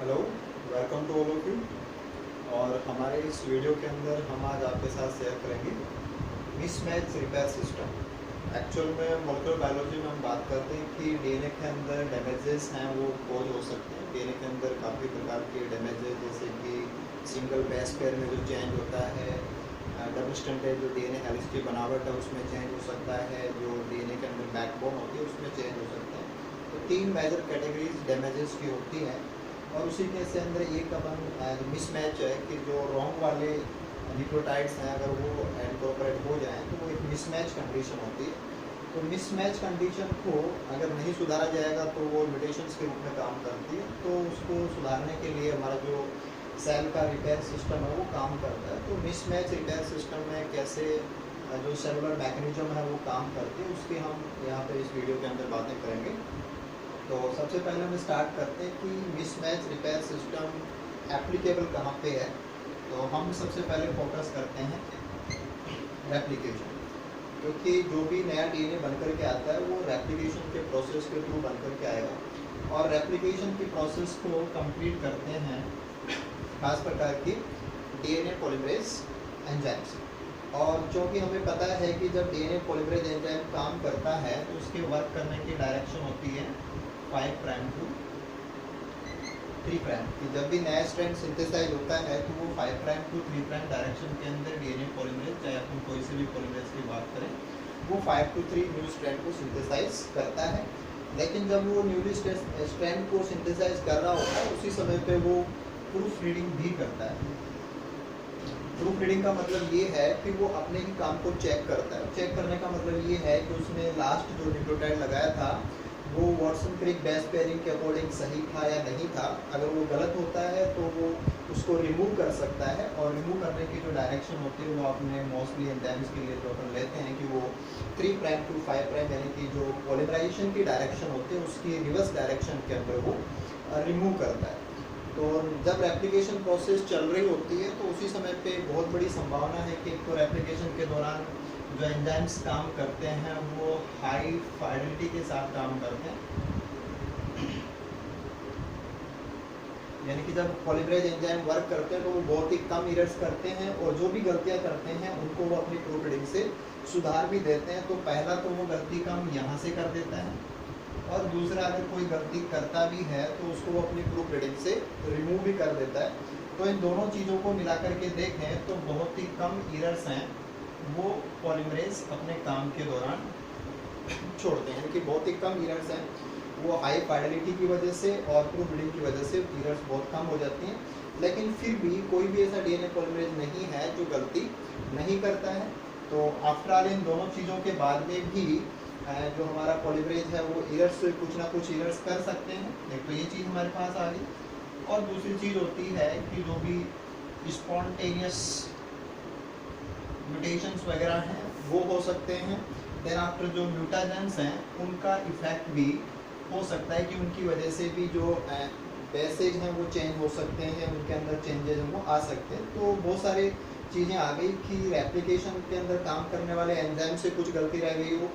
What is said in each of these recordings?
Hello, welcome to all of you. और हमारे इस वीडियो के अंदर हम आज आपके साथ शेयर करेंगे मिसमैच रिपेयर सिस्टम। एक्चुअल में मोलेकुलर बायोलॉजी में हम बात करते हैं कि डीएनए के अंदर डैमेजेस हैं वो कोज हो सकते हैं। डीएनए के अंदर काफ़ी प्रकार के डैमेजेस, जैसे कि सिंगल बेस पेयर में जो चेंज होता है, डबल स्टैंडर्ड जो डीएनए हेलिक्स की बनावट है उसमें चेंज हो सकता है, जो डीएनए के अंदर बैकबोन होती है उसमें चेंज हो सकता है। तो 3 मेजर कैटेगरीज डैमेजेस की होती हैं। और उसी के से अंदर एक अपन मिसमैच है कि जो रॉन्ग वाले न्यूक्लियोटाइड्स हैं अगर वो इनकॉर्पोरेट हो जाएं तो वो एक मिसमैच कंडीशन होती है। तो मिसमैच कंडीशन को अगर नहीं सुधारा जाएगा तो वो म्यूटेशंस के रूप में काम करती है। तो उसको सुधारने के लिए हमारा जो सेल का रिपेयर सिस्टम है वो काम करता है। तो मिसमैच रिपेयर सिस्टम में कैसे जो सेलुलर मैकेनिज्म है वो काम करती है उसकी हम यहाँ पे इस वीडियो के अंदर बातें करेंगे। तो सबसे पहले हम स्टार्ट करते हैं कि मिसमैच रिपेयर सिस्टम एप्लीकेबल कहाँ पे है। तो हम सबसे पहले फोकस करते हैं रेप्लिकेशन, क्योंकि जो भी नया डीएनए बनकर के आता है वो रेप्लिकेशन के प्रोसेस के थ्रू बनकर के आएगा। और रेप्लिकेशन की प्रोसेस को कंप्लीट करते हैं खास प्रकार की डीएनए पॉलीमरेज एंजाइम्स। और चूँकि हमें पता है कि जब डीएनए पॉलीमरेज एंजाइम काम करता है तो उसके वर्क करने की डायरेक्शन होती है 5 प्राइम टू 3 प्राइम कि जब भी नया स्ट्रैंड सिंथेसाइज होता है तो वो 5 प्राइम टू 3 प्राइम डायरेक्शन के अंदर डीएनए पॉलीमरेज, चाहे अपन कोई से भी पॉलीमरेज की बात करें, वो 5 to 3 न्यू स्ट्रैंड को सिंथेसाइज करता है। लेकिन जब वो न्यूली स्ट्रैंड को सिंथेसाइज कर रहा होता है उसी समय पे वो प्रूफ रीडिंग भी करता है। प्रूफ रीडिंग का मतलब ये है कि वो अपने ही काम को चेक करता है। चेक करने का मतलब ये है कि उसने लास्ट जो न्यूक्लियोटाइड लगाया था वो वाटसन क्रिक बेस पेयरिंग के अकॉर्डिंग सही था या नहीं था। अगर वो गलत होता है तो वो उसको रिमूव कर सकता है। और रिमूव करने की जो डायरेक्शन होती है वो अपने मोस्टली एंजाइम्स के लिए जो अपन लेते हैं कि वो 3 प्राइम टू 5 प्राइम यानी कि जो पॉलीमराइजेशन की डायरेक्शन होती है उसकी रिवर्स डायरेक्शन के अंदर वो रिमूव करता है। तो जब रेप्लिकेशन प्रोसेस चल रही होती है तो उसी समय पे बहुत बड़ी संभावना है कि एक तो रेप्लिकेशन के दौरान जो एंजाइम्स काम करते हैं वो हाई फाइडेलिटी के साथ काम करते हैं। यानी कि जब पॉलीमरेज एंजाइम वर्क करते हैं तो वो बहुत ही कम एरर्स करते हैं और जो भी गलतियां करते हैं उनको वो अपनी प्रूफ रीडिंग से सुधार भी देते हैं। तो पहला तो वो गलती का हम यहाँ से कर देता है, और दूसरा अगर कोई गलती करता भी है तो उसको वो अपनी प्रूफ रीडिंग से रिमूव भी कर देता है। तो इन दोनों चीज़ों को मिला करके देखें तो बहुत ही कम एरर्स हैं वो पॉलीमरेज अपने काम के दौरान छोड़ते हैं, कि बहुत ही कम एरर्स हैं वो हाई फाइडेलिटी की वजह से और प्रूफ रीडिंग की वजह से एरर्स बहुत कम हो जाती हैं। लेकिन फिर भी कोई भी ऐसा डीएनए पॉलीमरेज नहीं है जो गलती नहीं करता है। तो आफ्टर ऑल इन दोनों चीज़ों के बाद में भी जो हमारा पॉलीमरेज है वो एरर्स कुछ ना कुछ एरर्स कर सकते हैं। एक तो ये चीज़ हमारे पास आ गई, और दूसरी चीज़ होती है कि जो भी स्पॉन्टेनियस म्यूटेशंस वगैरह हैं वो हो सकते हैं। देन आफ्टर जो म्यूटाजेंस हैं उनका इफेक्ट भी हो सकता है कि उनकी वजह से भी जो बेसेज हैं वो चेंज हो सकते हैं, उनके अंदर चेंजेस हैं वो आ सकते हैं। तो बहुत सारी चीज़ें आ गई कि रेप्लिकेशन के अंदर काम करने वाले एंजाइम से कुछ गलती रह गई हो,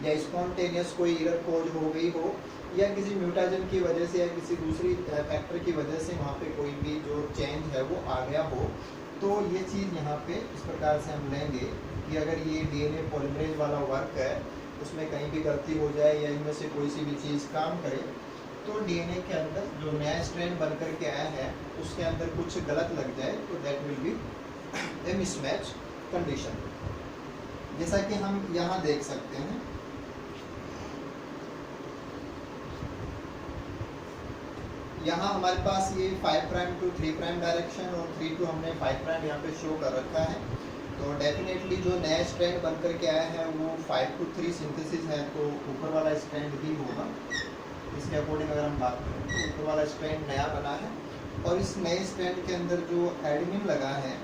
या स्पॉन्टेनियस कोई एरर कोज हो गई हो, या किसी म्यूटाजन की वजह से या किसी दूसरी फैक्टर की वजह से वहाँ पे कोई भी जो चेंज है वो आ गया हो। तो ये चीज़ यहाँ पे इस प्रकार से हम लेंगे कि अगर ये डीएनए पॉलीमरेज वाला वर्क है उसमें कहीं भी गलती हो जाए या इनमें से कोई सी भी चीज़ काम करे तो डीएनए के अंदर जो नया स्ट्रैंड बन करके आया है उसके अंदर कुछ गलत लग जाए तो that will be A mismatch condition. जैसा कि हम यहाँ देख सकते हैं, यहाँ हमारे पास ये 5 प्राइम टू 3 प्राइम डायरेक्शन और 3 टू हमने 5 प्राइम यहाँ पे शो कर रखा है। तो डेफिनेटली जो नया स्ट्रैंड बन करके आया है वो 5 to 3 सिंथेसिस है, तो ऊपर वाला स्ट्रैंड ही होगा। इसके अकॉर्डिंग अगर हम बात करें तो ऊपर वाला स्ट्रैंड नया बना है, और इस नए स्ट्रैंड के अंदर जो एडेनिन लगा है,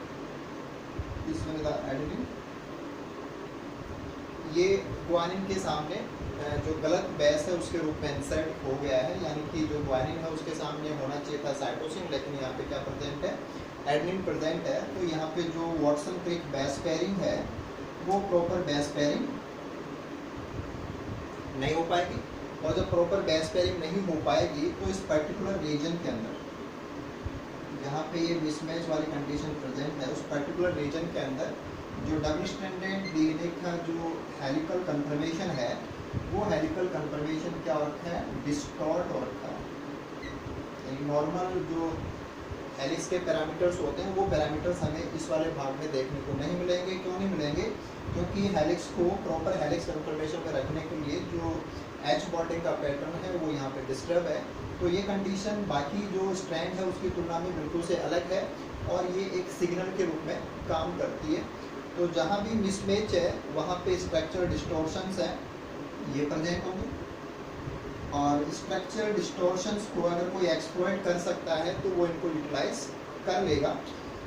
इसमें लगा एडेनिन, ये ग्वानिन के सामने जो गलत बेस है उसके रूप में इंसर्ट हो गया है। यानी कि जो ग्वानिन है उसके सामने होना चाहिए था साइटोसिन, लेकिन यहाँ पे क्या प्रेजेंट है, एडेनिन प्रेजेंट है। तो यहाँ पे जो वाटसन क्रिक बेस पेयरिंग है वो प्रॉपर बेस पेयरिंग नहीं हो पाएगी, और जब प्रॉपर बेस पेयरिंग नहीं हो पाएगी तो इस पर्टिकुलर रीजन के अंदर जहाँ पे ये मिसमैच वाली कंडीशन प्रेजेंट है, उस पर्टिकुलर रीजन के अंदर जो डबल स्ट्रैंडेड डीएनए का जो हेलिकल कन्फर्मेशन है, वो हेलिकल कन्फर्मेशन क्या हो रखा है, डिस्टॉर्ट हो रखा है। नॉर्मल जो हेलिक्स के पैरामीटर्स होते हैं वो पैरामीटर्स हमें इस वाले भाग में देखने को नहीं मिलेंगे। क्यों नहीं मिलेंगे? क्योंकि हेलिक्स को प्रॉपर हेलिक्स कन्फर्मेशन में रखने के लिए जो एच बॉन्डिंग का पैटर्न है वो यहाँ पे डिस्टर्ब है। तो ये कंडीशन बाकी जो स्ट्रैंड है उसकी तुलना में बिल्कुल से अलग है और ये एक सिग्नल के रूप में काम करती है। तो जहाँ भी मिसमैच है वहाँ पे स्ट्रक्चरल डिस्टॉर्शंस हैं, ये प्रेजेंट होंगे। और स्ट्रक्चरल डिस्टॉर्शंस को अगर कोई एक्सप्लॉइट कर सकता है तो वो इनको यूटिलाइज कर लेगा।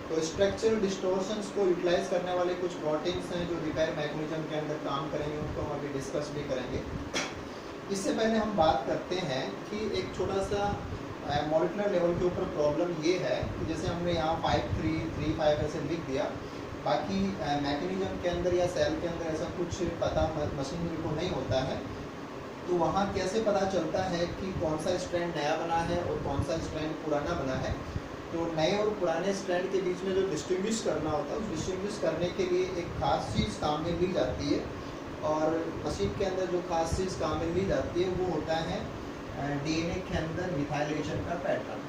तो स्ट्रक्चरल डिस्टॉर्शंस को यूटिलाइज करने वाले कुछ प्रोटीन्स हैं जो रिपेयर मैकेनिज्म के अंदर काम करेंगे, उनको हम अभी डिस्कस भी करेंगे। इससे पहले हम बात करते हैं कि एक छोटा सा मॉलिक्यूलर लेवल के ऊपर प्रॉब्लम ये है कि जैसे हमने यहाँ 5335 ऐसे लिख दिया, बाकी मैकेनिज्म के अंदर या सेल के अंदर ऐसा कुछ पता मशीनरी को नहीं होता है। तो वहाँ कैसे पता चलता है कि कौन सा स्ट्रैंड नया बना है और कौन सा स्ट्रैंड पुराना बना है? तो नए और पुराने स्ट्रैंड के बीच में जो डिस्टिंग्विश करना होता है, उस डिस्टिंग्विश करने के लिए एक खास चीज़ काम में ली जाती है। और मशीन के अंदर जो खास चीज़ काम में ली जाती है वो होता है डीएनए के अंदर मिथाइलेशन का पैटर्न।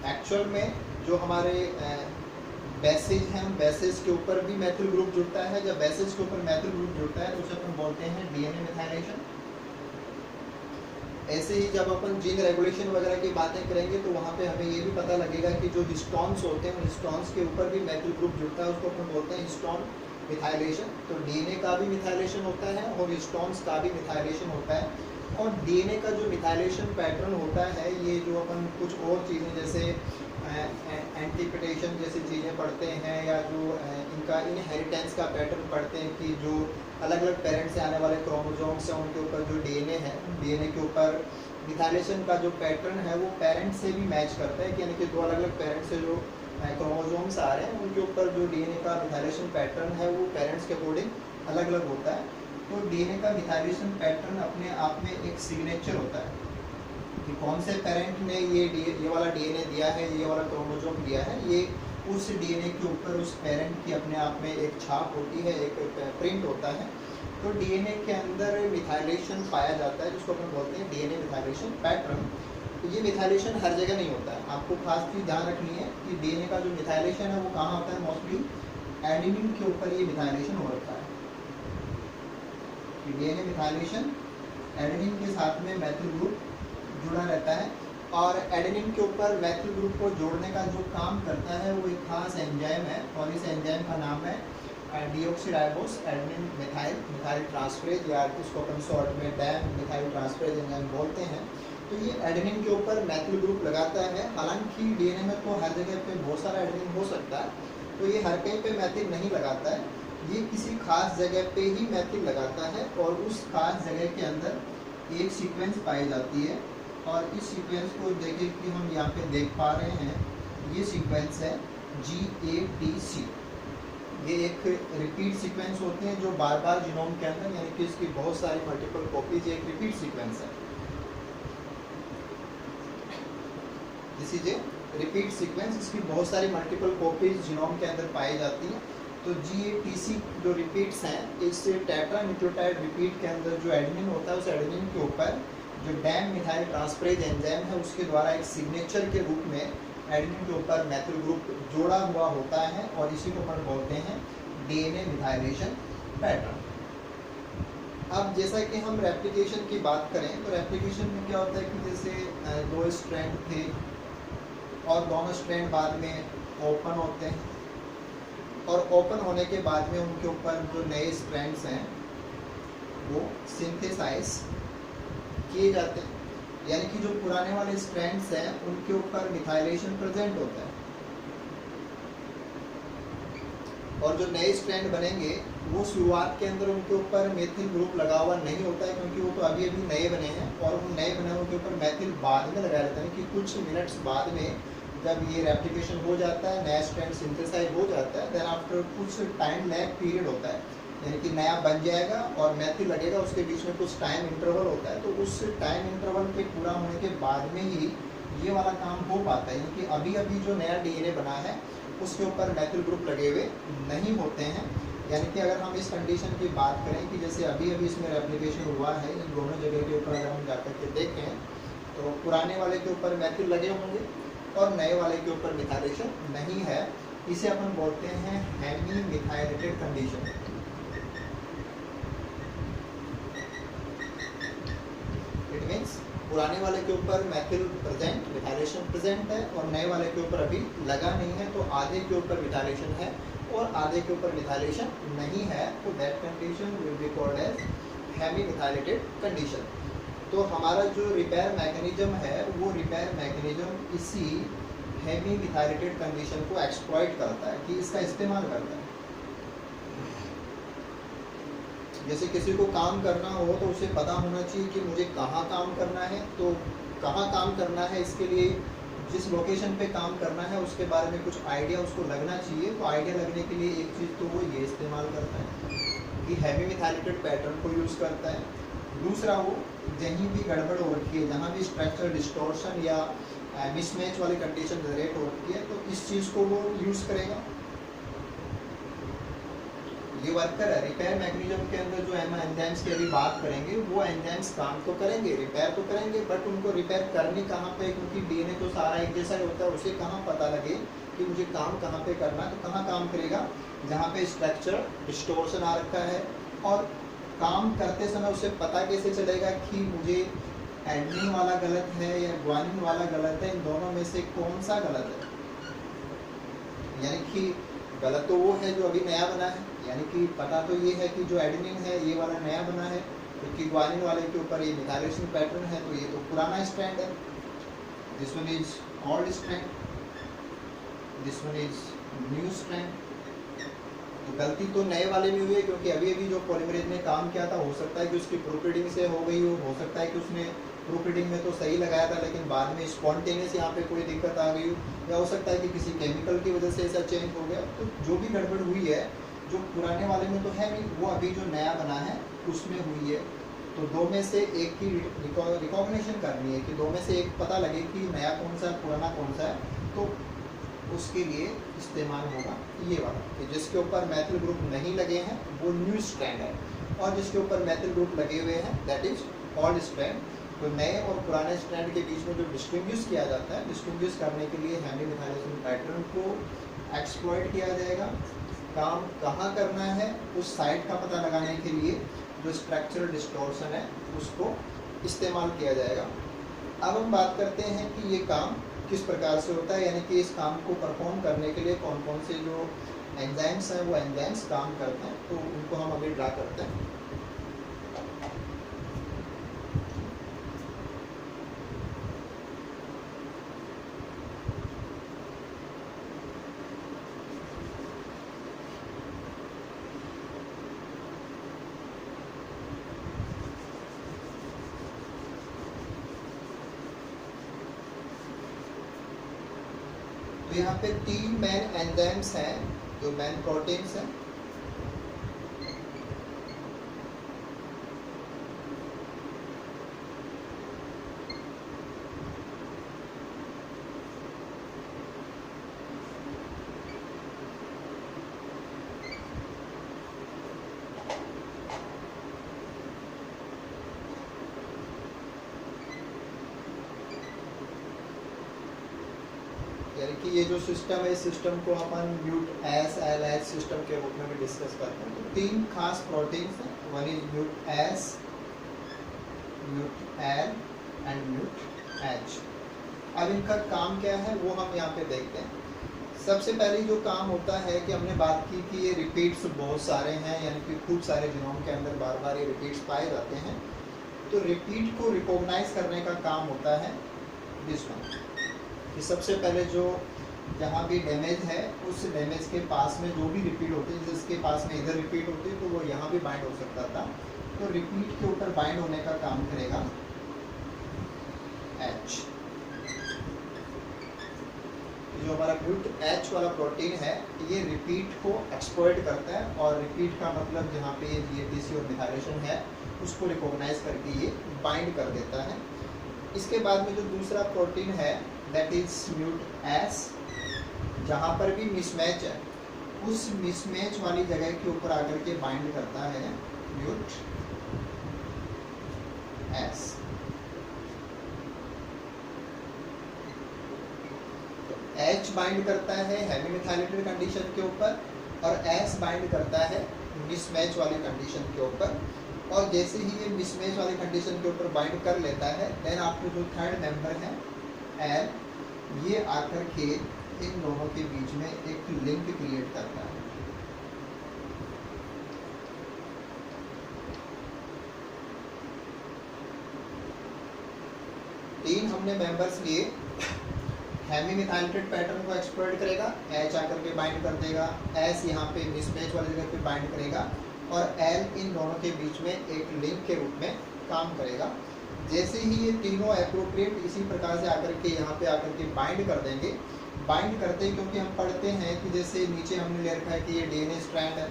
एक्चुअल में जो हमारे बेसिस हैं, बेसिस के ऊपर भी मैथिल ग्रुप जुड़ता है। जब बेसिस के ऊपर मैथिल ग्रुप जुड़ता है तो उसे अपन बोलते हैं डीएनए मिथाइलेशन। ऐसे ही जब अपन जीन रेगुलेशन वगैरह की बातें करेंगे तो वहाँ पे हमें ये भी पता लगेगा कि जो हिस्टोन्स होते हैं उन हिस्टोन्स के ऊपर भी मैथिल ग्रुप जुड़ता है, उसको अपन बोलते हैं हिस्टोन मिथाइलेशन। तो डीएनए का भी मिथाइलेशन होता है और हिस्टोन्स का भी मिथाइलेशन होता है। और डीएनए का जो मिथाइलेशन पैटर्न होता है, ये जो अपन कुछ और चीज़ें जैसे एंटीपिटेशन जैसी चीज़ें पढ़ते हैं या जो इनका इनहेरिटेंस का पैटर्न पढ़ते हैं कि जो अलग अलग पेरेंट्स से आने वाले क्रोमोसोम्स हैं उनके ऊपर जो डीएनए है, डीएनए के ऊपर मिथाइलेशन का जो पैटर्न है वो पेरेंट्स से भी मैच करता है। यानी कि दो अलग अलग पेरेंट्स से जो क्रोमोसोम्स आ रहे हैं उनके ऊपर जो डीएनए का मिथाइलेशन पैटर्न है वो पेरेंट्स के अकॉर्डिंग अलग अलग होता है। तो डीएनए का मिथाइलेशन पैटर्न अपने आप में एक सिग्नेचर होता है कि कौन से पेरेंट ने ये वाला डीएनए दिया है, ये वाला क्रोमोसोम दिया है, ये उस डीएनए के ऊपर उस पेरेंट की अपने आप में एक छाप होती है, एक प्रिंट होता है। तो डीएनए के अंदर मिथाइलेशन पाया जाता है जिसको अपन बोलते हैं डीएनए मिथाइलेशन पैटर्न। तो ये मिथाइलेशन हर जगह नहीं होता है। आपको खास चीज़ ध्यान रखनी है कि डीएनए का जो मिथाइलेशन है वो कहाँ होता है, मोस्टली एडेनिन के ऊपर ये मिथाइलेशन हो रखा है। डीएनए मिथाइलेशन एडेनिन के साथ में मैथिल ग्रुप जुड़ा रहता है और एडेनिन के ऊपर मैथिल ग्रुप को जोड़ने का जो काम करता है वो एक खास एंजाइम है और इस एंजाइम का नाम है डीऑक्सीराइबोस एडेनिन मिथाइल ट्रांसफरेज, या इसको अपन शॉर्ट में डैम मिथाइल ट्रांसफरेज एंजाइम बोलते हैं। तो ये एडेनिन के ऊपर मैथिल ग्रुप लगाता है। हालांकि डीएनए में तो हर जगह पे बहुत सारा एडेनिन हो सकता है, तो ये हर कहीं पे मैथिल नहीं लगाता है, ये किसी खास जगह पे ही मैथिल लगाता है और उस खास जगह के अंदर एक सीक्वेंस पाई जाती है। और इस सीक्वेंस को देखिए कि हम यहाँ पे देख पा रहे हैं, ये सीक्वेंस है GATC। ये एक रिपीट सीक्वेंस होते हैं जो बार बार जीनोम के अंदर, यानी कि इसकी बहुत सारी मल्टीपल कॉपीज, एक रिपीट सीक्वेंस है। This is a repeat sequence, इसकी बहुत सारी मल्टीपल कॉपीज जीनोम के अंदर पाई जाती हैं। तो GATC जो रिपीट्स हैं, इस टेट्रा न्यूक्लियोटाइड रिपीट के अंदर जो एडेनिन होता है उस एडेनिन के ऊपर जो डैम मिथाइल ट्रांसफरेज एंजाइम है उसके द्वारा एक सिग्नेचर के रूप में एडेनिन के ऊपर मैथिल ग्रुप जोड़ा हुआ होता है और इसी को अपन बोलते हैं डीएनए मिथाइलेशन पैटर्न। अब जैसा कि हम रेप्लिकेशन की बात करें तो रेप्लिकेशन में क्या होता है कि जैसे दो स्ट्रैंड थे और दोनों स्ट्रैंड बाद में ओपन होते हैं और ओपन होने के बाद में उनके ऊपर जो नए स्ट्रैंड्स हैं वो सिंथेसाइज किए जाते हैं। यानी कि जो पुराने वाले स्ट्रैंड्स हैं उनके ऊपर मिथाइलेशन प्रेजेंट होता है और जो नए स्ट्रैंड बनेंगे वो शुरुआत के अंदर उनके ऊपर मैथिल ग्रुप लगा हुआ नहीं होता है, क्योंकि वो तो अभी अभी नए बने हैं और उन नए बने हुए के ऊपर मैथिल बाद में लगाया जाता है कि कुछ मिनट्स बाद में जब ये रेप्लिकेशन हो जाता है, नया स्ट्रैंड सिंथेसाइज हो जाता है, देन आफ्टर कुछ टाइम लैग पीरियड होता है यानी कि नया बन जाएगा और मैथिल लगेगा, उसके बीच में कुछ टाइम इंटरवल होता है, तो उस टाइम इंटरवल के पूरा होने के बाद में ही ये वाला काम हो पाता है। यानी कि अभी अभी जो नया डीएनए बना है उसके ऊपर मैथिल ग्रुप लगे हुए नहीं होते हैं। यानी कि अगर हम इस कंडीशन की बात करें कि जैसे अभी अभी इसमें रेप्लिकेशन हुआ है, इन दोनों जगह के ऊपर अगर हम जाकर के देखें तो पुराने वाले के ऊपर मैथिल लगे होंगे और नए वाले के ऊपर मिथाइलेशन नहीं है। इसे अपन बोलते हैं hemi methylated condition. It means पुराने वाले के ऊपर मैथिल प्रेजेंट, मिथाइलेशन प्रेजेंट है, और नए वाले के ऊपर अभी लगा नहीं है, तो आधे के ऊपर मिथाइलेशन है और आधे के ऊपर मिथाइलेशन नहीं है, तो that condition will be called as hemi methylated condition. तो हमारा जो रिपेयर मैकेनिज्म है वो रिपेयर मैकेनिज्म इसी हेमी मिथाइलेटेड कंडीशन को एक्सप्लॉइट करता है, कि इसका इस्तेमाल करता है। जैसे किसी को काम करना हो तो उसे पता होना चाहिए कि मुझे कहाँ काम करना है, तो कहाँ काम करना है इसके लिए जिस लोकेशन पे काम करना है उसके बारे में कुछ आइडिया उसको लगना चाहिए। तो आइडिया लगने के लिए एक चीज़ तो वो ये इस्तेमाल करता है कि हेवी मिथाइलेटेड पैटर्न को यूज़ करता है। दूसरा, वो कहीं भी गड़बड़ हो रखी है, जहाँ भी स्ट्रक्चर डिस्टॉर्शन या मिसमैच वाली कंडीशन जनरेट हो रखी है, तो इस चीज़ को वो यूज़ करेगा। ये वर्कर है रिपेयर मैकेनिज्म के अंदर। जो एंजाइम्स की अभी बात करेंगे वो एंजाइम्स काम तो करेंगे, रिपेयर तो करेंगे, बट उनको रिपेयर करने कहाँ पे, क्योंकि डीएनए तो सारा एक जैसा ही होता है, उसे कहाँ पता लगे कि मुझे काम कहाँ पे करना है, तो कहाँ काम करेगा जहाँ पे स्ट्रक्चर डिस्टोर्शन आ रखा है। और काम करते समय उसे पता कैसे चलेगा कि मुझे एडमिन वाला गलत है या ग्वानिन वाला गलत है, इन दोनों में से कौन सा गलत है। यानी कि गलत तो वो है जो अभी नया बना है, यानी कि पता तो ये है कि जो एडेनिन है ये वाला नया बना है, क्योंकि ग्वानिन वाले के ऊपर ये मिथाइलेशन पैटर्न है, तो ये तो पुराना स्ट्रैंड है। This one is old strand, this one is new strand. तो गलती तो नए वाले में हुई है, क्योंकि अभी अभी जो पॉलीमरेज ने काम किया था, हो सकता है कि उसकी प्रूफ रीडिंग से हो गई हो सकता है कि उसने प्रूफ रीडिंग में तो सही लगाया था लेकिन बाद में स्पॉन्टेनियस यहाँ पे कोई दिक्कत आ गई हो, या हो सकता है कि किसी केमिकल की वजह से ऐसा चेंज हो गया। तो जो भी गड़बड़ हुई है, जो पुराने वाले में तो है नहीं, वो अभी जो नया बना है उसमें हुई है। तो दो में से एक की रिकॉग्निशन करनी है, कि दो में से एक पता लगे कि नया कौन सा है पुराना कौन सा है, तो उसके लिए इस्तेमाल होगा ये वाला, कि जिसके ऊपर मैथिल ग्रुप नहीं लगे हैं वो न्यू स्ट्रैंड है, और जिसके ऊपर मैथिल ग्रुप लगे हुए हैं दैट इज ओल्ड स्ट्रैंड। तो नए और पुराने स्ट्रैंड के बीच में जो डिस्टिंग्विश किया जाता है, डिस्टिंग्विश करने के लिए हेमी मिथाइलेशन पैटर्न को एक्सप्लॉइट किया जाएगा। काम कहाँ करना है उस साइट का पता लगाने के लिए जो स्ट्रक्चरल डिस्टॉर्शन है उसको इस्तेमाल किया जाएगा। अब हम बात करते हैं कि ये काम किस प्रकार से होता है, यानी कि इस काम को परफॉर्म करने के लिए कौन कौन से जो एंजाइम्स हैं वो एंजाइम्स काम करते हैं, तो उनको हम अभी ड्रा करते हैं। तो यहाँ पे 3 मेन एंजाइम्स हैं जो मेन प्रोटीन्स हैं। यानी कि ये जो सिस्टम है, इस सिस्टम को अपन mute S L H system के रूप में भी डिस्कस करते हैं। तो 3 खास प्रोटीन्स हैं, one is mute S, mute L and mute H. अब इनका काम क्या है वो हम यहाँ पे देखते हैं। सबसे पहले जो काम होता है कि हमने बात की कि ये रिपीट्स बहुत सारे हैं, यानी कि खूब सारे जीनोम के अंदर बार बार ये रिपीट्स पाए जाते हैं। तो रिपीट को रिकॉग्नाइज करने का काम होता है दिस वन, कि सबसे पहले जो जहाँ भी डैमेज है उस डैमेज के पास में जो भी रिपीट होते हैं, जिसके पास में इधर रिपीट होती है तो वो यहाँ भी बाइंड हो सकता था, तो रिपीट के ऊपर बाइंड होने का काम करेगा H। जो हमारा म्यूट एच वाला प्रोटीन है ये रिपीट को एक्सप्लॉइट करता है, और रिपीट का मतलब जहाँ पे ये जीएटीसी और मिथाइलेशन है उसको रिकॉग्नाइज करके ये बाइंड कर देता है। इसके बाद में जो दूसरा प्रोटीन है दैट इज म्यूट एस, जहाँ पर भी मिसमैच है उस मिसमैच वाली जगह के ऊपर आकर के बाइंड करता है म्यूट एस। H बाइंड करता है हेवी मिथाइलेटेड कंडीशन के ऊपर और S बाइंड करता है मिसमैच वाली कंडीशन के ऊपर। और जैसे ही ये मिसमैच वाली कंडीशन के ऊपर बाइंड कर लेता है देन आपको जो थर्ड मेंबर है L, ये आकर के इन दोनों के बीच में एक लिंक क्रिएट करता है। तीन हमने मेंबर्स लिए, हेमी मिथाइलेटेड पैटर्न को एक्सप्लॉइट करेगा, H आकर के बाइंड कर देगा, S यहाँ पे मिसमैच वाली जगह पे बाइंड करेगा और L इन दोनों के बीच में एक लिंक के रूप में काम करेगा। जैसे ही ये तीनों एप्रोप्रिएट इसी प्रकार से आकर के यहाँ पे आकर के बाइंड कर देंगे। बाइंड करते हैं क्योंकि हम पढ़ते हैं कि जैसे नीचे हमने ले रखा है कि ये डीएनए स्ट्रैंड है,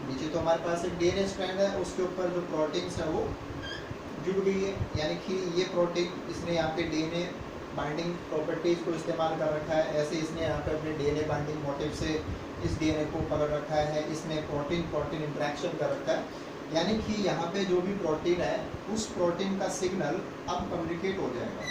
नीचे तो हमारे पास एक डीएनए स्ट्रैंड है, उसके ऊपर जो प्रोटीन्स है वो जुड़ गई है, यानी कि ये प्रोटीन इसने यहाँ पे डीएनए बाइंडिंग प्रॉपर्टीज को इस्तेमाल कर रखा है। ऐसे इसने यहाँ पे अपने डीएनए बाइंडिंग मोटिव से इस डीएनए को पकड़ रखा है, इसने प्रोटीन प्रोटीन इंटरेक्शन कर रखा है, यानी कि यहाँ पे जो भी प्रोटीन है उस प्रोटीन का सिग्नल अब कम्युनिकेट हो जाएगा,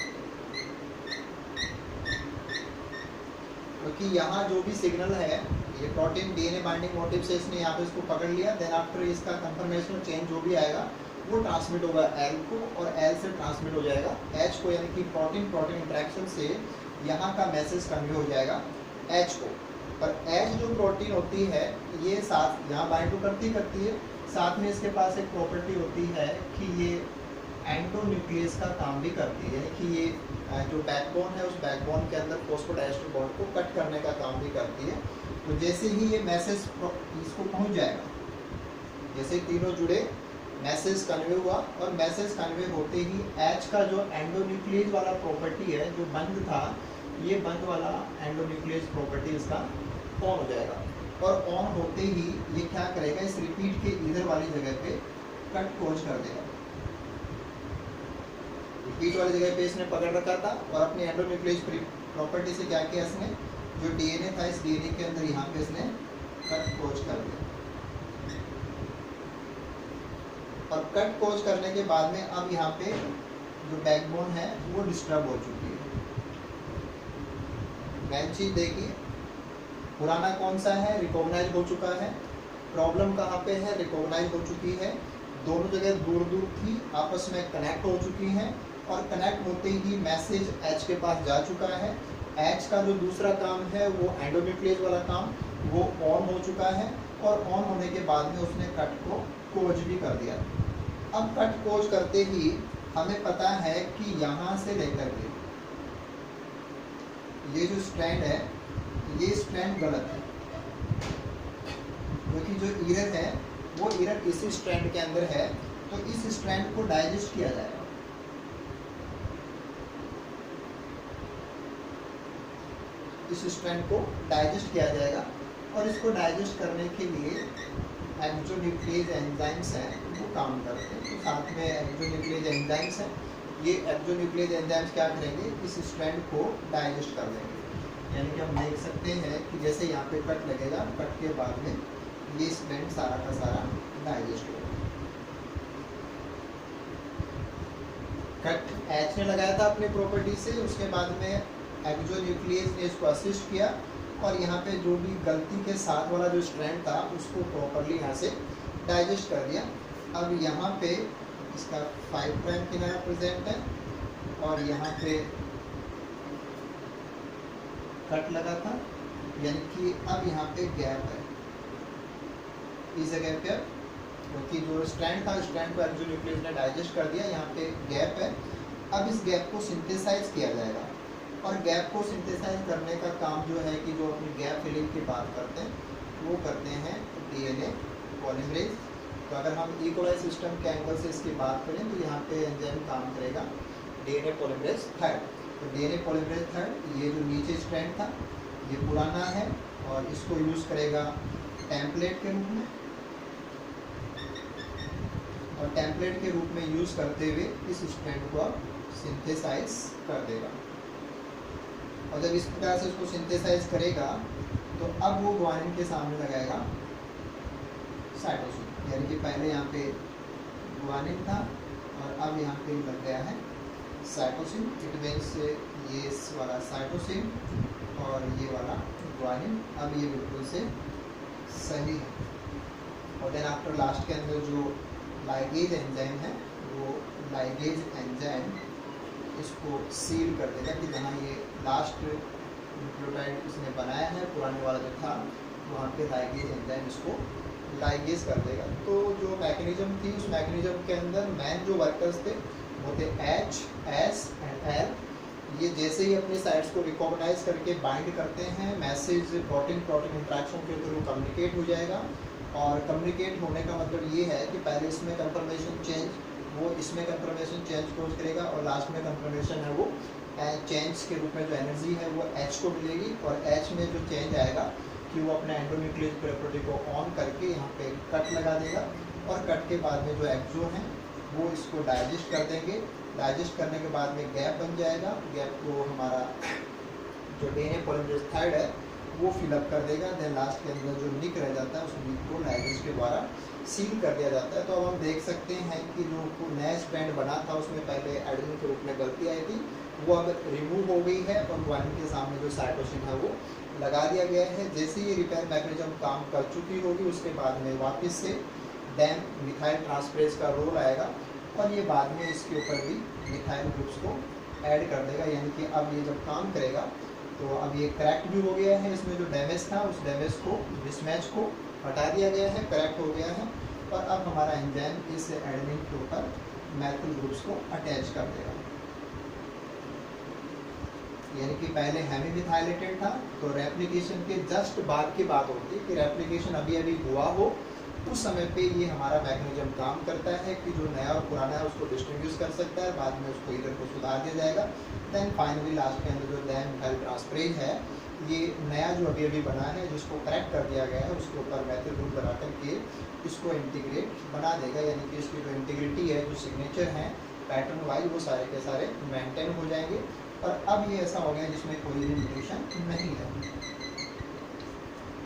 क्योंकि यहाँ जो भी सिग्नल है ये प्रोटीन डीएनए बाइंडिंग मोटिव से इसने यहाँ पे इसको पकड़ लिया। देन आफ्टर इसका कंफर्मेशनल चेंज जो भी आएगा वो ट्रांसमिट होगा L को और L से ट्रांसमिट हो जाएगा H को, यानी कि प्रोटीन प्रोटीन इंटरेक्शन से यहाँ का मैसेज कन्वे हो जाएगा H को। पर H जो प्रोटीन होती है ये साथ यहाँ बाइंड तो करती है, साथ में इसके पास एक प्रॉपर्टी होती है कि ये एंडोन्यूक्लियस का काम भी करती है, कि ये जो बैकबोन है उस बैकबोन के अंदर फॉस्फोडाइएस्टर बॉन्ड को कट करने का काम भी करती है। तो जैसे ही ये मैसेज इसको पहुंच जाएगा, जैसे तीनों जुड़े मैसेज कन्वे हुआ और मैसेज कन्वे होते ही H का जो एंडोन्यूक्लियस वाला प्रॉपर्टी है जो बंद था, ये बंद वाला एंडोन्यूक्लियस प्रॉपर्टी इसका ऑन हो जाएगा और ऑन होते ही ये क्या करेगा, इस रिपीट के इधर वाली जगह पे कट कोच कर देगा। रिपीट वाली जगह पे इसने पकड़ रखा था और अपनी एंडोन्यूक्लियस प्रॉपर्टी से क्या किया इसने, जो डीएनए था इस डीएनए के अंदर यहाँ पे इसने कट कोच कर दिया। और कट कोच करने के बाद में अब यहाँ पे जो बैकबोन है वो डिस्टर्ब हो चुकी है। मेन चीज देखिए, पुराना कौन सा है, रिकॉग्नाइज हो चुका है। प्रॉब्लम कहाँ पे है, रिकॉग्नाइज हो चुकी है। दोनों जगह दूर दूर थी, आपस में कनेक्ट हो चुकी हैं और कनेक्ट होते ही मैसेज H के पास जा चुका है। H का जो दूसरा काम है वो एंडोन्यूक्लियस वाला काम वो ऑन हो चुका है और ऑन होने के बाद में उसने कट को कोच भी कर दिया। अब कट कोच करते ही हमें पता है कि यहाँ से लेकर के ये जो स्ट्रैंड है ये स्ट्रैंड गलत है, क्योंकि जो इरर है वो इरर इसी स्ट्रैंड के अंदर है, तो इस स्ट्रैंड को डाइजेस्ट किया जाएगा। इस स्ट्रैंड को डाइजेस्ट किया जाएगा और इसको डाइजेस्ट करने के लिए एक्सोन्यूक्लियस एंजाइम्स हैं वो काम करते हैं। तो साथ में एक्सोन्यूक्लियस एंजाइम्स हैं, ये एक्सोन्यूक्लियस एंजाइम्स क्या करेंगे, इस स्ट्रैंड को डाइजेस्ट कर देंगे। यानी कि हम देख सकते हैं कि जैसे यहाँ पे कट लगेगा, कट के बाद में ये स्ट्रैंड सारा का सारा डाइजेस्ट होगा। कट H ने लगाया था अपनी प्रॉपर्टी से, उसके बाद में एक्सोन्यूक्लियस ने इसको असिस्ट किया और यहाँ पे जो भी गलती के साथ वाला जो स्ट्रैंड था उसको प्रॉपरली यहाँ से डाइजेस्ट कर दिया। अब यहाँ पे इसका 5 प्राइम किनारा प्रेजेंट है और यहाँ पे कट लगा था, यानी कि अब यहाँ पे गैप है इस जगह पे, क्योंकि जो स्ट्रैंड था स्ट्रैंड को एक्सोन्यूक्लियस ने डाइजेस्ट कर दिया। यहाँ पे गैप है, अब इस गैप को सिंथेसाइज किया जाएगा और गैप को सिंथेसाइज करने का काम जो है कि जो अपनी गैप फिलिंग की बात करते हैं वो करते हैं डीएनए पॉलीमरेज। तो अगर हम ई कोलाई सिस्टम के एंगल से इसकी बात करें तो यहाँ पे एंजाइम काम करेगा डीएनए पॉलीमरेज 3। तो DNA पॉलीमरेज थर्ड, ये जो नीचे स्ट्रैंड था ये पुराना है और इसको यूज़ करेगा टेम्पलेट के रूप में, और टेम्पलेट के रूप में यूज़ करते हुए इस स्ट्रैंड को अब सिंथेसाइज कर देगा। और जब इस प्रकार से उसको सिंथेसाइज करेगा तो अब वो ग्वानिन के सामने लगाएगा साइटोसिन, यानी कि पहले यहाँ पे ग्वानिन था और अब यहाँ पे लग गया है साइटोसिन। इट मीन्स ये वाला साइटोसिन और ये वाला ग्वानिन अब ये बिल्कुल से सही है। और देन आफ्टर लास्ट के अंदर जो लाइगेज एंजाइम है वो लाइगेज एंजाइम इसको सील कर देगा कि जहाँ ये लास्ट न्यूक्लियोटाइड इसने बनाया है पुराने वाला जो था वहाँ पे लाइगेज एंजाइम इसको लाइगेज कर देगा। तो जो मैकेनिज्म थी उस मैकेनिज्म के अंदर मेन जो वर्कर्स थे वो थे H, S एंड L। ये जैसे ही अपने साइट्स को रिकॉग्नाइज करके बाइंड करते हैं मैसेज प्रोटीन प्रोटीन इंट्रैक्शन के थ्रू कम्युनिकेट हो जाएगा। और कम्युनिकेट होने का मतलब ये है कि पहले इसमें कंफर्मेशन चेंज, वो इसमें कंफर्मेशन चेंज कोज करेगा और लास्ट में कंफर्मेशन है वो चेंज के रूप में जो एनर्जी है वो H को मिलेगी। और H में जो चेंज आएगा कि वो अपने एंडोन्यूक्लियस प्रॉपर्टी को ऑन करके यहाँ पे कट लगा देगा और कट के बाद में जो एक्सो हैं वो इसको डाइजेस्ट कर देंगे। डाइजेस्ट करने के बाद में गैप बन जाएगा, गैप को हमारा जो DNA पॉलीमरेज थर्ड है वो फिलअप कर देगा। देन लास्ट के अंदर जो निक रह जाता है उस निक को लाइगेज के द्वारा सील कर दिया जाता है। तो अब हम देख सकते हैं कि जो नया स्ट्रैंड बना था उसमें पहले एडेनिन के रूप में गलती आई थी, वो अब रिमूव हो गई है और ग्वानिन के सामने जो साइटोसिन है वो लगा दिया गया है। जैसे ही रिपेयर मैकेनिज्म काम कर चुकी होगी उसके बाद में वापस से डैम मिथाइल ट्रांसफरेज का रोल आएगा और ये बाद में इसके ऊपर भी मिथाइल ग्रुप्स को ऐड कर देगा। यानी कि अब ये जब काम करेगा तो अब ये करेक्ट भी हो गया है, इसमें जो डैमेज था उस डैमेज को मिसमैच को हटा दिया गया है, करेक्ट हो गया है। और अब हमारा एंजाइम इस एडेनिन के ऊपर मैथिल ग्रुप्स को अटैच कर देगा। यानी कि पहले हेमी मिथाइलेटेड था तो रेप्लिकेशन के जस्ट बाद की बात होती है कि रेप्लिकेशन अभी अभी हुआ हो उस समय पे ये हमारा मैकेनिज्म काम करता है कि जो नया और पुराना है उसको डिस्टिंग्विश कर सकता है, बाद में उसको इधर को सुधार दिया जाएगा। देन फाइनली लास्ट के अंदर जो डैम मिथाइल ट्रांसफरेज है ये नया जो अभी अभी बना है जिसको करेक्ट कर दिया गया है उसके ऊपर मैथिल ग्रुप बना करके इसको इंटीग्रेट बना देगा। यानी कि इसकी जो इंटीग्रिटी है, जो सिग्नेचर है पैटर्न वाइज, वो सारे के सारे मेंटेन हो जाएंगे। और अब ये ऐसा हो गया जिसमें कोई लिमिटेशन नहीं है,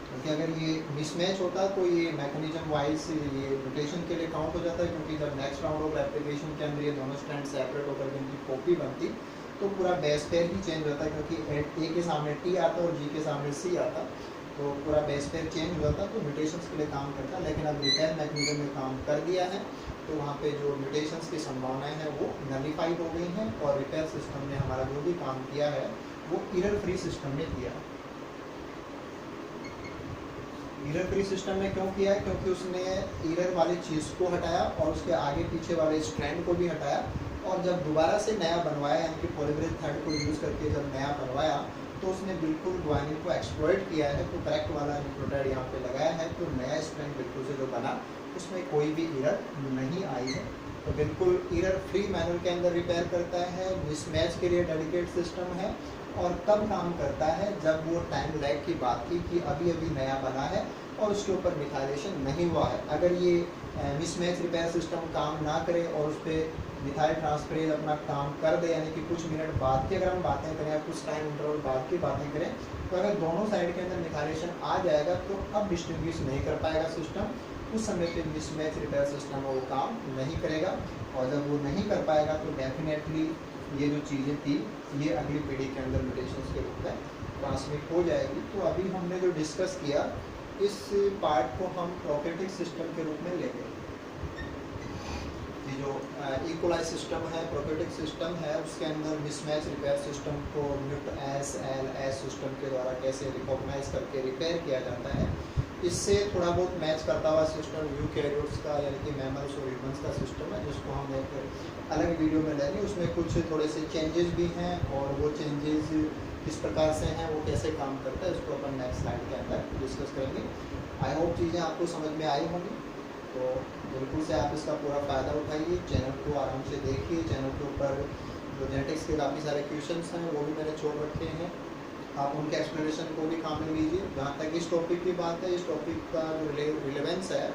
क्योंकि अगर ये मिसमैच होता तो ये मैकेनिज्म वाइज ये म्यूटेशन के लिए काउंट हो जाता है। क्योंकि जब नेक्स्ट राउंड ऑफ एप्लीकेशन के अंदर ये दोनों स्ट्रैंड सेपरेट होकर इनकी कॉपी बनती तो पूरा बेस पेयर ही चेंज होता है, क्योंकि ए के सामने T आता और G के सामने C आता तो पूरा बेस पेयर चेंज हो जाता तो म्यूटेशंस के लिए काम करता। लेकिन अब रिपेयर मैकेनिज्म में काम कर दिया है तो वहाँ पे जो म्यूटेशंस की संभावनाएं हैं वो नलिफाइड हो गई हैं और रिपेयर सिस्टम ने हमारा जो भी काम किया है वो एरर फ्री सिस्टम ने किया। एरर फ्री सिस्टम ने क्यों किया है? क्योंकि उसने एरर वाली चीज़ को हटाया और उसके आगे पीछे वाले स्ट्रैंड को भी हटाया। और जब दोबारा से नया बनवाया, यानी कि पॉलीमरेज थर्ड को यूज़ करके जब नया बनवाया तो उसने बिल्कुल ग्वानिन को एक्सप्लॉइट किया है। तो करेक्ट वाला न्यूक्लियोटाइड यहाँ पे लगाया है तो नया स्ट्रैंड बिल्कुल से जो बना उसमें कोई भी एरर नहीं आई है। तो बिल्कुल एरर फ्री मैनर के अंदर रिपेयर करता है। मिसमैच के लिए डेडिकेट सिस्टम है और कब काम करता है? जब वो टाइम लैग की बात की कि अभी अभी नया बना है और उसके ऊपर मिथाइलेशन नहीं हुआ है। अगर ये मिसमैच रिपेयर सिस्टम काम ना करे और उस पर मिथाइल ट्रांसफरेज अपना काम कर दे, यानी कि कुछ मिनट बाद की अगर हम बातें करें या कुछ टाइम इंटरवल बाद की बातें करें, तो अगर दोनों साइड के अंदर मिथाइलेशन आ जाएगा तो अब डिस्टिंग्विश नहीं कर पाएगा सिस्टम। उस समय पे मिसमैच रिपेयर सिस्टम वो काम नहीं करेगा और जब वो नहीं कर पाएगा तो डेफिनेटली ये जो चीज़ें थी ये अगली पीढ़ी के अंदर म्यूटेशंस के रूप में ट्रांसमिट हो जाएगी। तो अभी हमने जो डिस्कस किया इस पार्ट को हम प्रोकैरियोटिक सिस्टम के रूप में लेंगे। ये जो इकोलाई सिस्टम है, प्रोकैरियोटिक सिस्टम है, उसके अंदर मिसमैच रिपेयर सिस्टम को MUT_S सिस्टम के द्वारा कैसे रिकॉग्नाइज करके रिपेयर किया जाता है। इससे थोड़ा बहुत मैच करता हुआ सिस्टम यूकैरियोट्स का, यानी कि मैमल्स और ह्यूमन्स का सिस्टम है, जिसको हम एक अलग वीडियो में लेंगे। उसमें कुछ थोड़े से चेंजेस भी हैं और वो चेंजेस किस प्रकार से हैं, वो कैसे काम करता है, उसको अपन नेक्स्ट स्लाइड के अंदर डिस्कस करेंगे। आई होप चीज़ें आपको समझ में आई होंगी। तो बिल्कुल से आप इसका पूरा फ़ायदा उठाइए, चैनल को आराम से देखिए। चैनल के ऊपर जो जेनेटिक्स के काफ़ी सारे क्वेश्चंस हैं वो भी मैंने छोड़ रखे हैं, आप उनके एक्सप्लेनेशन को भी काम में लीजिए। जहाँ तक इस टॉपिक की बात है, इस टॉपिक का जो रिलेवेंस है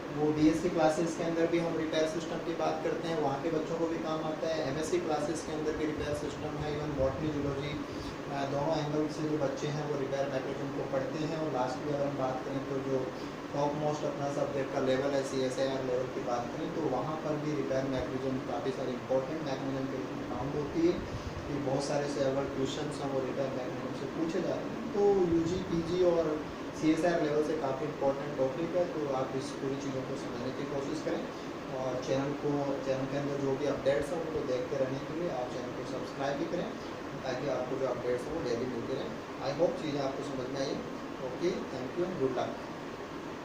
वो बीएससी क्लासेस के अंदर भी हम रिपेयर सिस्टम की बात करते हैं, वहाँ के बच्चों को भी काम आता है। एमएससी क्लासेस के अंदर भी रिपेयर सिस्टम है, इवन बॉटनी जूलॉजी दोनों एंगल से जो बच्चे हैं वो रिपेयर मैकेनिज्म को पढ़ते हैं। और लास्ट में अगर हम बात करें तो जो टॉप मोस्ट अपना सब्जेक्ट का लेवल है CSIR लेवल की बात करें तो वहाँ पर भी रिपेयर मैकेनिज्म काफ़ी सारी इंपॉर्टेंट मैकेनिज्म के रूप में काउंट होती है। कि बहुत सारे से अगर क्वेश्चन हैं वो रिपेयर मैकेनिज्म से पूछे जाते हैं, तो UG PG और CSIR लेवल से काफ़ी इंपॉर्टेंट टॉपिक है। तो आप इस पूरी चीज़ों को समझने की कोशिश करें और चैनल के अंदर जो भी अपडेट्स हैं उनको देखते रहने के लिए आप चैनल को सब्सक्राइब भी करें, ताकि आपको जो अपडेट्स हैं वो डेली मिलते रहें। आई होप चीज़ें आपको समझ में आई। Okay, thank you and good luck.